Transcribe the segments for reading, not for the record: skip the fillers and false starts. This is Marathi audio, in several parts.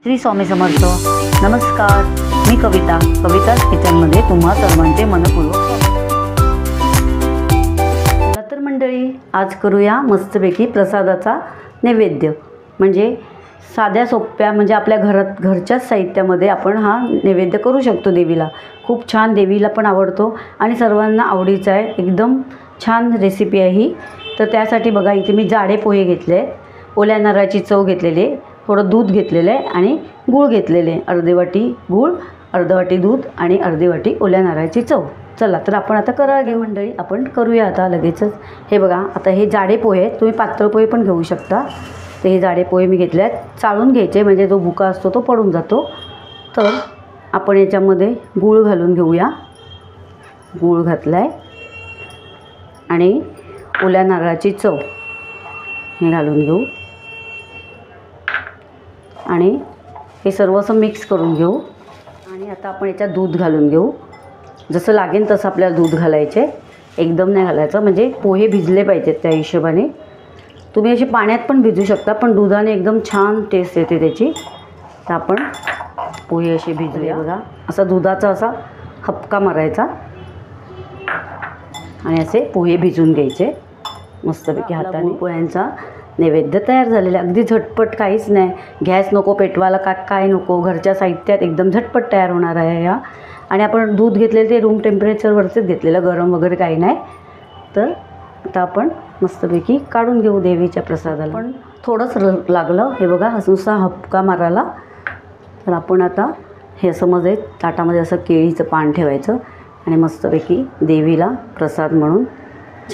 श्री स्वामी समर्थ. नमस्कार, मी कविता किचनमध्ये तुम्हा सर्वांचे मनपूर्वक स्वागत. चला तर मंडळी, आज करूया मस्तपैकी प्रसादाचा नैवेद्य. म्हणजे साध्या सोप्या, म्हणजे आपल्या घरच्याच साहित्यामध्ये आपण हा नैवेद्य करू शकतो देवीला. खूप छान, देवीला पण आवडतो आणि सर्वांना आवडीचा आहे. एकदम छान रेसिपी आहे ही. तर त्यासाठी बघा, इथे मी जाडे पोहे घेतले, ओल्या नारळाची चव घेतलेली, थोडं दूध घेतलेलं आहे आणि गूळ घेतलेले. अर्धी वाटी गूळ, अर्धी वाटी दूध आणि अर्धी वाटी ओल्या नारळाची चव. चला तर आपण आता करा घे मंडळी, आपण करूया आता लगेचच. हे बघा, आता हे जाडे पोहे आहेत, तुम्ही पातळ पोहे पण घेऊ शकता. तर हे जाडे पोहे मी घेतले आहेत, चाळून घ्यायचे, म्हणजे जो भुका असतो तो पडून जातो. तर आपण याच्यामध्ये गूळ घालून घेऊया. गूळ घातला आहे आणि ओल्या नारळाची चव हे घालून घेऊ आणि हे सर्व असं मिक्स करून घेऊ. आणि आता आपण याच्यात दूध घालून घेऊ. जसं लागेल तसं आपल्याला दूध घालायचे, एकदम नाही घालायचं, म्हणजे पोहे भिजले पाहिजेत त्या हिशोबाने. तुम्ही असे पाण्यात पण भिजू शकता, पण दुधाने एकदम छान टेस्ट येते त्याची. तर आपण पोहे असे भिजूया. बघा, असा दुधाचा असा हपका मारायचा आणि असे पोहे भिजून घ्यायचे मस्तपैकी हाताने. पोह्यांचा नैवेद्य तयार झालेला, अगदी झटपट, काहीच नाही, गॅस नको पेटवायला, काय नको, घरच्या साहित्यात एकदम झटपट तयार होणार आहे या. आणि आपण दूध घेतलेलं ते रूम टेम्परेचरवरतीच घेतलेलं, गरम वगैरे काही नाही. तर आता आपण मस्तपैकी काढून घेऊ देवीच्या प्रसादाला. पण थोडंच लागलं, हे बघा, नुसता हपका मारायला. तर आपण आता हे असं मध्ये ताटामध्ये असं केळीचं पान ठेवायचं आणि मस्तपैकी देवीला प्रसाद म्हणून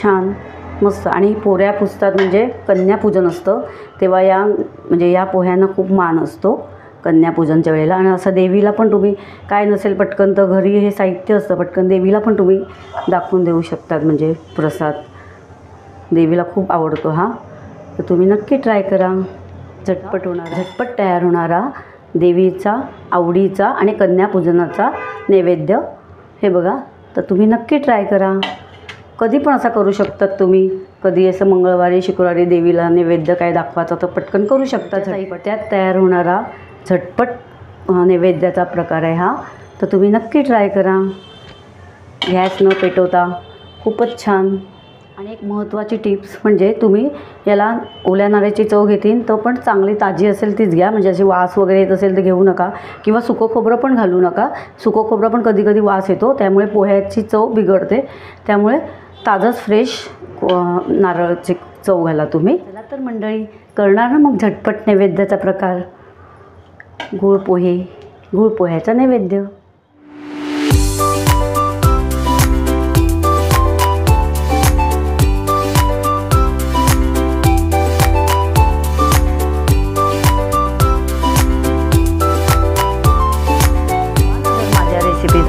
छान मस्त. आणि पोऱ्या पुजतात, म्हणजे कन्यापूजन असतं तेव्हा या पोह्यांना खूप मान असतो कन्यापूजनच्या वेळेला. आणि असं देवीला पण तुम्ही काय नसेल पटकन, तर घरी हे साहित्य असतं, पटकन देवीला पण तुम्ही दाखवून देऊ शकतात. म्हणजे प्रसाद देवीला खूप आवडतो हा. तर तुम्ही नक्की ट्राय करा. झटपट तयार होणारा देवीचा आवडीचा आणि कन्यापूजनाचा नैवेद्य. हे बघा, तर तुम्ही नक्की ट्राय करा. कधी पण असा करू शकतात तुम्ही. कधी असं मंगळवारी, शुक्रवारी देवीला नैवेद्य काय दाखवायचा तर पटकन करू शकता. त्यात तयार होणारा झटपट नैवेद्याचा प्रकार आहे हा. तर तुम्ही नक्की ट्राय करा, गॅस न पेटवता. खूपच छान. आणि एक महत्त्वाची टिप्स म्हणजे, तुम्ही याला ओल्या नारळाची चव घेतील तर पण चांगली ताजी असेल तीच घ्या. म्हणजे अशी वास वगैरे येत असेल तर घेऊ नका, किंवा सुकं खोबरं पण घालू नका. सुकं खोबरं पण कधी कधी वास येतो, त्यामुळे पोह्याची चव बिघडते. त्यामुळे ताजंच फ्रेश नारळाची चव घाला तुम्ही. चला तर मंडळी, करणार ना मग झटपट नैवेद्याचा प्रकार, गूळ पोह्याचा नैवेद्य.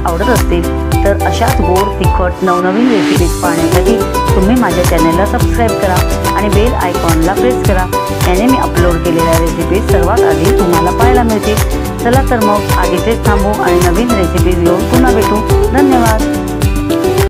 आवडत असतील तर अशाच गोड, तिखट, नवनवीन रेसिपीज पाहण्यासाठी तुम्ही माझ्या चॅनलला सबस्क्राईब करा आणि बेल आयकॉनला प्रेस करा. याने मी अपलोड केलेल्या रेसिपीज सर्वात आधी तुम्हाला पाहायला मिळतील. चला तर मग आधीचेच थांबू आणि नवीन रेसिपीज घेऊन पुन्हा भेटू. धन्यवाद.